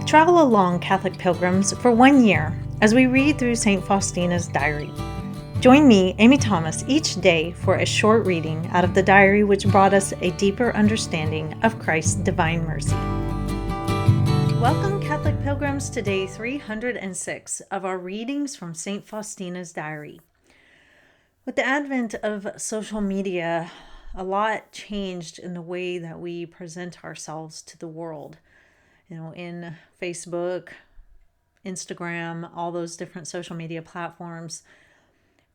Travel along, Catholic pilgrims, for 1 year as we read through St. Faustina's diary. Join me, Amy Thomas, each day for a short reading out of the diary which brought us a deeper understanding of Christ's divine mercy. Welcome, Catholic pilgrims, to day 306 of our readings from St. Faustina's diary. With the advent of social media, a lot changed in the way that we present ourselves to the world. In Facebook, Instagram, all those different social media platforms,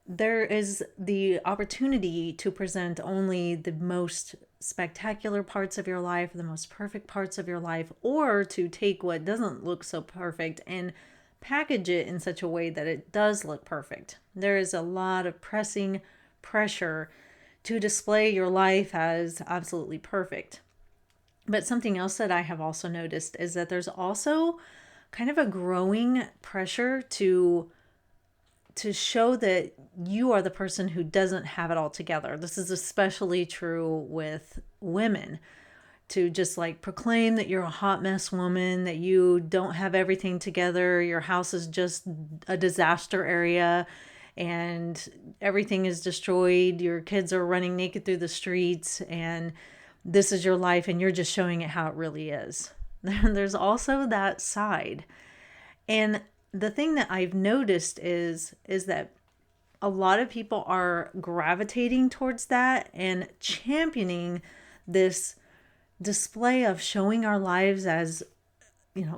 there is the opportunity to present only the most spectacular parts of your life, the most perfect parts of your life, or to take what doesn't look so perfect and package it in such a way that it does look perfect. There is a lot of pressing pressure to display your life as absolutely perfect. But something else that I have also noticed is that there's also kind of a growing pressure to show that you are the person who doesn't have it all together. This is especially true with women, to just like proclaim that you're a hot mess woman, that you don't have everything together, your house is just a disaster area and everything is destroyed, your kids are running naked through the streets, and this is your life and you're just showing it how it really is. There's also that side. And the thing that I've noticed is that a lot of people are gravitating towards that and championing this display of showing our lives as,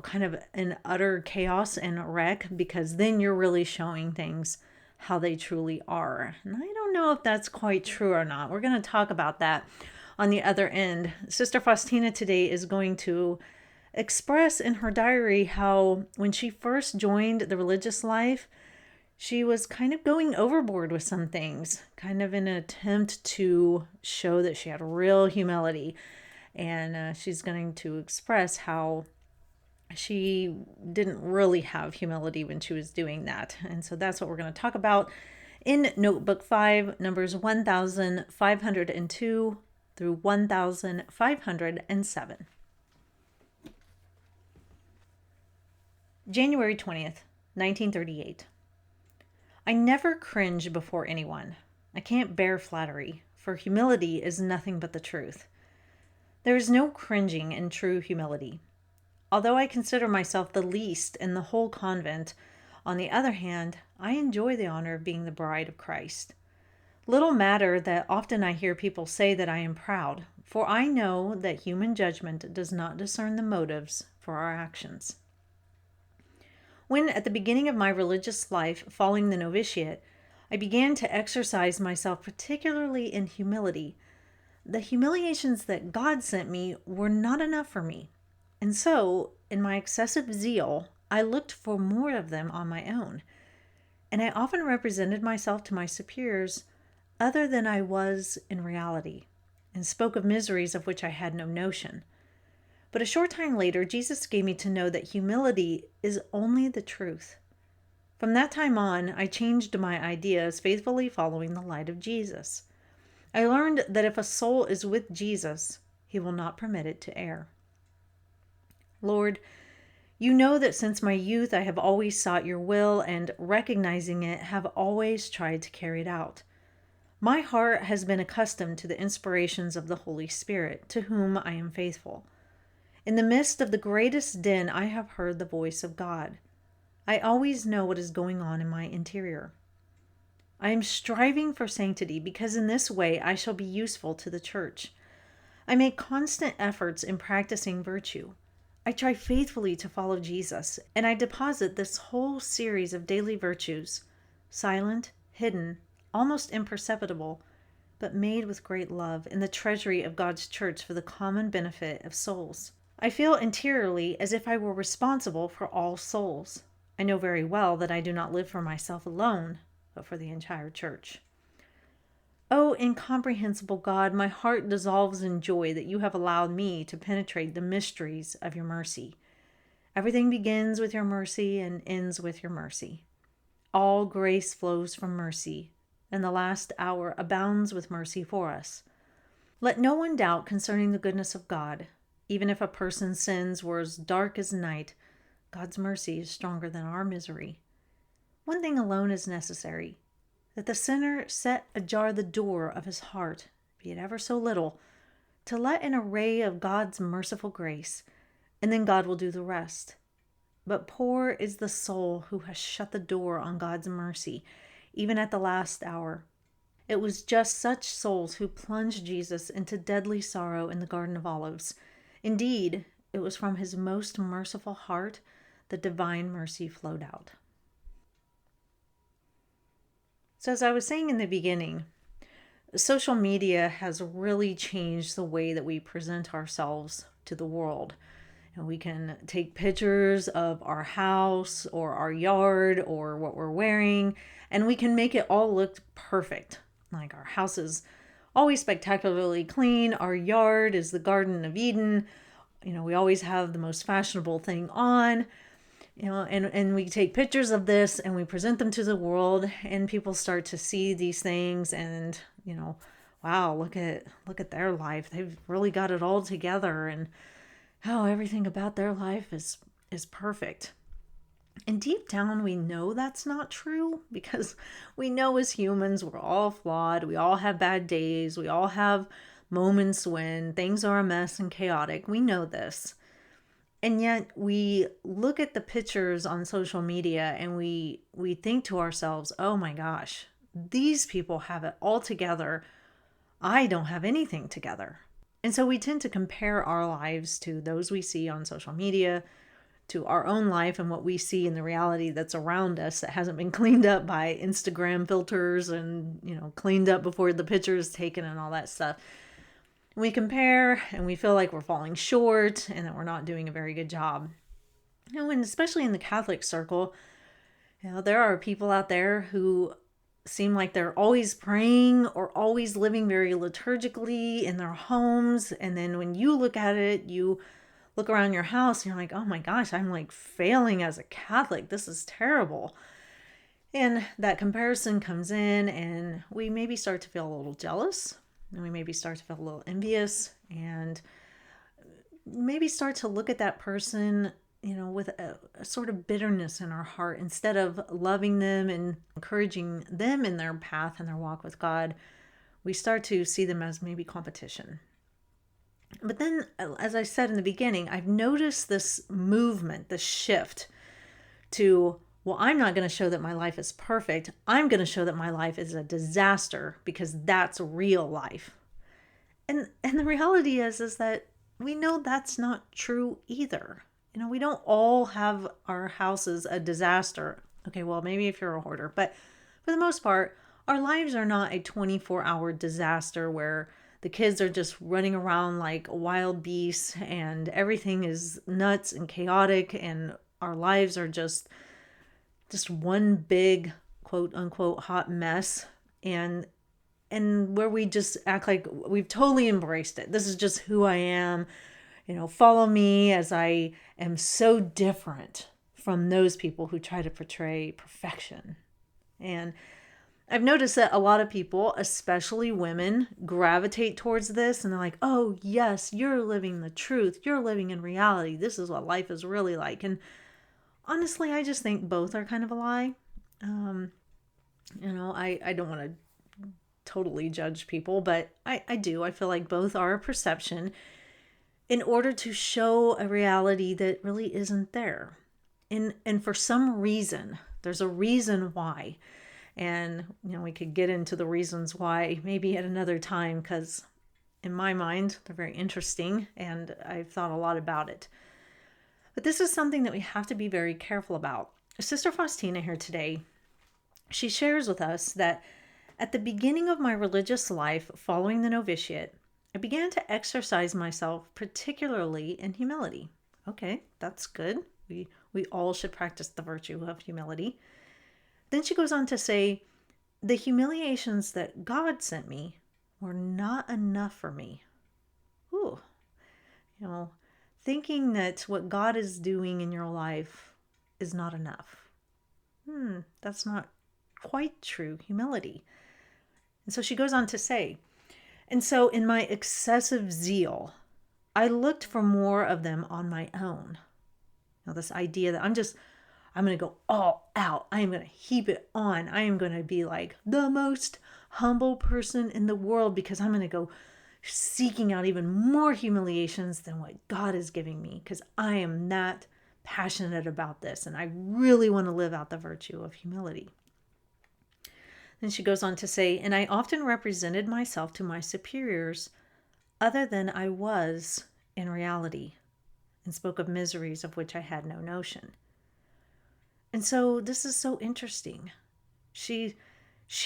kind of an utter chaos and a wreck, because then you're really showing things how they truly are. And I don't know if that's quite true or not. We're going to talk about that on the other end. Sister Faustina today is going to express in her diary how when she first joined the religious life, she was kind of going overboard with some things, kind of in an attempt to show that she had real humility. And she's going to express how she didn't really have humility when she was doing that. And so that's what we're going to talk about in Notebook 5, numbers 1502 through 1507. January 20th, 1938. I never cringe before anyone. I can't bear flattery, for humility is nothing but the truth. There is no cringing in true humility. Although I consider myself the least in the whole convent, on the other hand, I enjoy the honor of being the bride of Christ. Little matter that often I hear people say that I am proud, for I know that human judgment does not discern the motives for our actions. When, at the beginning of my religious life following the novitiate, I began to exercise myself particularly in humility, the humiliations that God sent me were not enough for me. And so, in my excessive zeal, I looked for more of them on my own. And I often represented myself to my superiors other than I was in reality, and spoke of miseries of which I had no notion. But a short time later, Jesus gave me to know that humility is only the truth. From that time on, I changed my ideas, faithfully following the light of Jesus. I learned that if a soul is with Jesus, he will not permit it to err. Lord, you know that since my youth I have always sought your will, and recognizing it, have always tried to carry it out. My heart has been accustomed to the inspirations of the Holy Spirit, to whom I am faithful. In the midst of the greatest din, I have heard the voice of God. I always know what is going on in my interior. I am striving for sanctity because in this way I shall be useful to the Church. I make constant efforts in practicing virtue. I try faithfully to follow Jesus, and I deposit this whole series of daily virtues, silent, hidden, almost imperceptible, but made with great love, in the treasury of God's Church for the common benefit of souls. I feel interiorly as if I were responsible for all souls. I know very well that I do not live for myself alone, but for the entire Church. O incomprehensible God, my heart dissolves in joy that you have allowed me to penetrate the mysteries of your mercy. Everything begins with your mercy and ends with your mercy. All grace flows from mercy, and the last hour abounds with mercy for us. Let no one doubt concerning the goodness of God. Even if a person's sins were as dark as night, God's mercy is stronger than our misery. One thing alone is necessary, that the sinner set ajar the door of his heart, be it ever so little, to let in a ray of God's merciful grace, and then God will do the rest. But poor is the soul who has shut the door on God's mercy, even at the last hour. It was just such souls who plunged Jesus into deadly sorrow in the Garden of Olives. Indeed, it was from his most merciful heart that divine mercy flowed out. So, as I was saying in the beginning, social media has really changed the way that we present ourselves to the world. And we can take pictures of our house or our yard or what we're wearing, and we can make it all look perfect. Like our house is always spectacularly clean, our yard is the Garden of Eden. We always have the most fashionable thing on. And we take pictures of this and we present them to the world, and people start to see these things and, wow, look at their life. They've really got it all together, and how everything about their life is perfect. And deep down, we know that's not true, because we know as humans, we're all flawed. We all have bad days. We all have moments when things are a mess and chaotic. We know this. And yet we look at the pictures on social media and we think to ourselves, oh my gosh, these people have it all together. I don't have anything together. And so we tend to compare our lives to those we see on social media, to our own life and what we see in the reality that's around us that hasn't been cleaned up by Instagram filters and, cleaned up before the picture is taken and all that stuff. We compare and we feel like we're falling short and that we're not doing a very good job. And especially in the Catholic circle, there are people out there who seem like they're always praying or always living very liturgically in their homes. And then when you look at it, you look around your house and you're like, oh my gosh, I'm like failing as a Catholic. This is terrible. And that comparison comes in and we maybe start to feel a little jealous. And we maybe start to feel a little envious and maybe start to look at that person, with a sort of bitterness in our heart. Instead of loving them and encouraging them in their path and their walk with God, we start to see them as maybe competition. But then, as I said in the beginning, I've noticed this movement, this shift to, well, I'm not going to show that my life is perfect. I'm going to show that my life is a disaster, because that's real life. And the reality is that we know that's not true either. We don't all have our houses a disaster. Okay, well, maybe if you're a hoarder, but for the most part, our lives are not a 24-hour disaster where the kids are just running around like wild beasts and everything is nuts and chaotic and our lives are just one big quote unquote hot mess, and where we just act like we've totally embraced it. This is just who I am. Follow me as I am so different from those people who try to portray perfection. And I've noticed that a lot of people, especially women, gravitate towards this and they're like, oh yes, you're living the truth. You're living in reality. This is what life is really like. And honestly, I just think both are kind of a lie. I don't want to totally judge people, but I do. I feel like both are a perception in order to show a reality that really isn't there. And for some reason, there's a reason why. And, we could get into the reasons why maybe at another time, because in my mind, they're very interesting and I've thought a lot about it. But this is something that we have to be very careful about. Sister Faustina here today, she shares with us that at the beginning of my religious life following the novitiate, I began to exercise myself particularly in humility. Okay, that's good. We all should practice the virtue of humility. Then she goes on to say, the humiliations that God sent me were not enough for me. Ooh, thinking that what God is doing in your life is not enough. That's not quite true humility. And so she goes on to say, and so in my excessive zeal, I looked for more of them on my own. This idea that I'm going to go all out. I am going to heap it on. I am going to be like the most humble person in the world because I'm going to go seeking out even more humiliations than what God is giving me because I am that passionate about this and I really want to live out the virtue of humility. Then she goes on to say, and I often represented myself to my superiors other than I was in reality, and spoke of miseries of which I had no notion. And so this is so interesting. She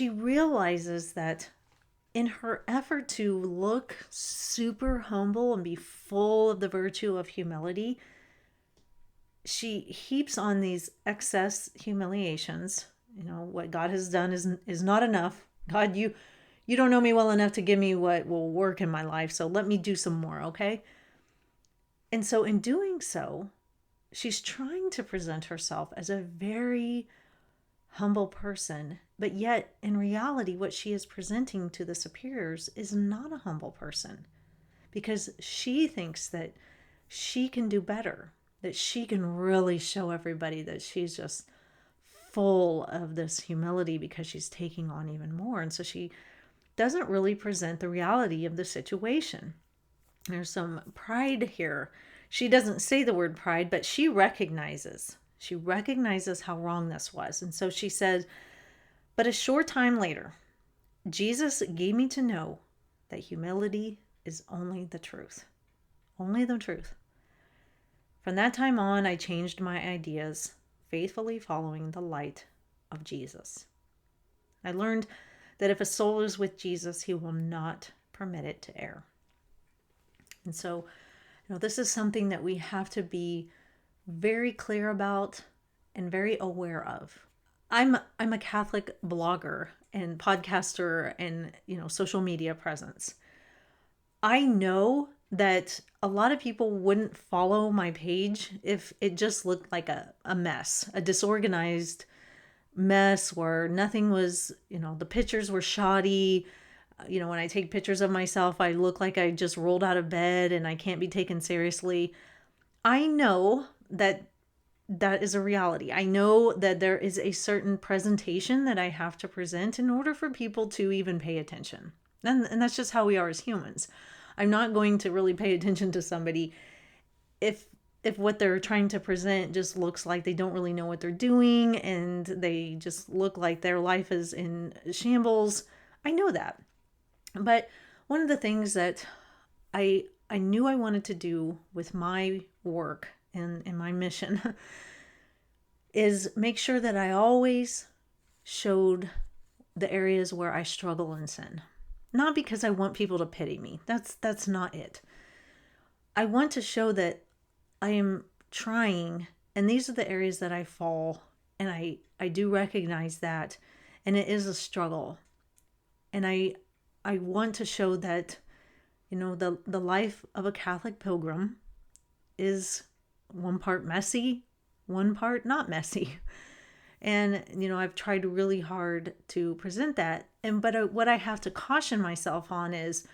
realizes that in her effort to look super humble and be full of the virtue of humility, she heaps on these excess humiliations. What God has done is not enough. God, you don't know me well enough to give me what will work in my life, so let me do some more, okay? And so in doing so, she's trying to present herself as a very humble person, but yet in reality, what she is presenting to the superiors is not a humble person because she thinks that she can do better, that she can really show everybody that she's just full of this humility because she's taking on even more. And so she doesn't really present the reality of the situation. There's some pride here. She doesn't say the word pride, but she recognizes how wrong this was. And so she said, but a short time later, Jesus gave me to know that humility is only the truth. Only the truth. From that time on, I changed my ideas, faithfully following the light of Jesus. I learned that if a soul is with Jesus, he will not permit it to err. And so, this is something that we have to be very clear about and very aware of. I'm a Catholic blogger and podcaster and, social media presence. I know that a lot of people wouldn't follow my page if it just looked like a mess, a disorganized mess where nothing was, the pictures were shoddy. When I take pictures of myself, I look like I just rolled out of bed and I can't be taken seriously. I know that is a reality. I know that there is a certain presentation that I have to present in order for people to even pay attention. And that's just how we are as humans. I'm not going to really pay attention to somebody if what they're trying to present just looks like they don't really know what they're doing and they just look like their life is in shambles. I know that. But one of the things that I knew I wanted to do with my work and my mission is make sure that I always showed the areas where I struggle in sin. Not because I want people to pity me. That's not it. I want to show that I am trying, and these are the areas that I fall, and I do recognize that, and it is a struggle. And I want to show that, the life of a Catholic pilgrim is one part messy, one part not messy. And, I've tried really hard to present that. But what I have to caution myself on is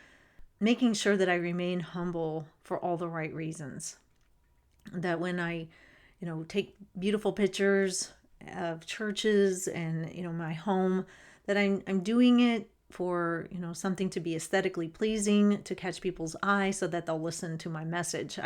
making sure that I remain humble for all the right reasons. That when I, take beautiful pictures of churches and, my home, that I'm doing it for, something to be aesthetically pleasing, to catch people's eye so that they'll listen to my message.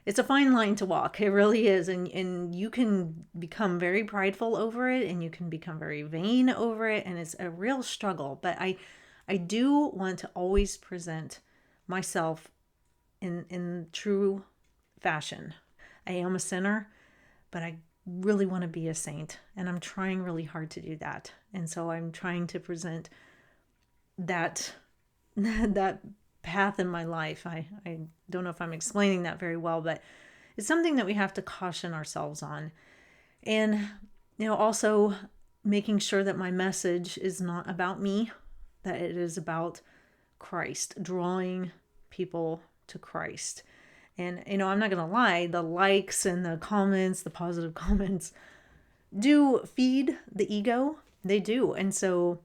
It's a fine line to walk. It really is. And you can become very prideful over it and you can become very vain over it. And it's a real struggle. But I do want to always present myself in true fashion. I am a sinner, but I really want to be a saint. And I'm trying really hard to do that. And so I'm trying to present that path in my life. I don't know if I'm explaining that very well, but it's something that we have to caution ourselves on. And, also making sure that my message is not about me, that it is about Christ, drawing people to Christ. And, I'm not going to lie, the likes and the comments, the positive comments do feed the ego. They do. And so,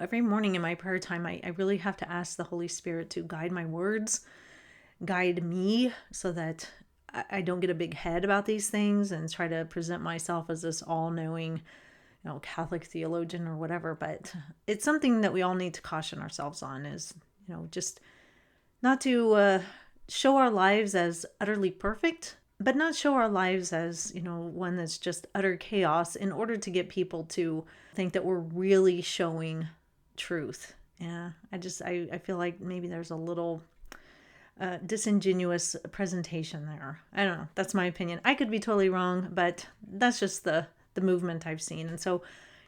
every morning in my prayer time, I really have to ask the Holy Spirit to guide my words, guide me so that I don't get a big head about these things and try to present myself as this all-knowing, Catholic theologian or whatever. But it's something that we all need to caution ourselves on, is, just not to show our lives as utterly perfect, but not show our lives as, one that's just utter chaos, in order to get people to think that we're really showing truth. Yeah, I feel like maybe there's a little disingenuous presentation there. I don't know. That's my opinion. I could be totally wrong, but that's just the movement I've seen. And so,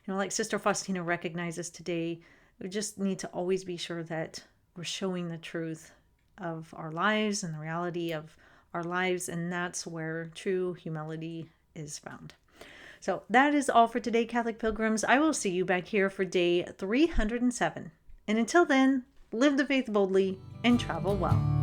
like Sister Faustina recognizes today, we just need to always be sure that we're showing the truth of our lives and the reality of our lives, and that's where true humility is found. So that is all for today, Catholic Pilgrims. I will see you back here for day 307. And until then, live the faith boldly and travel well.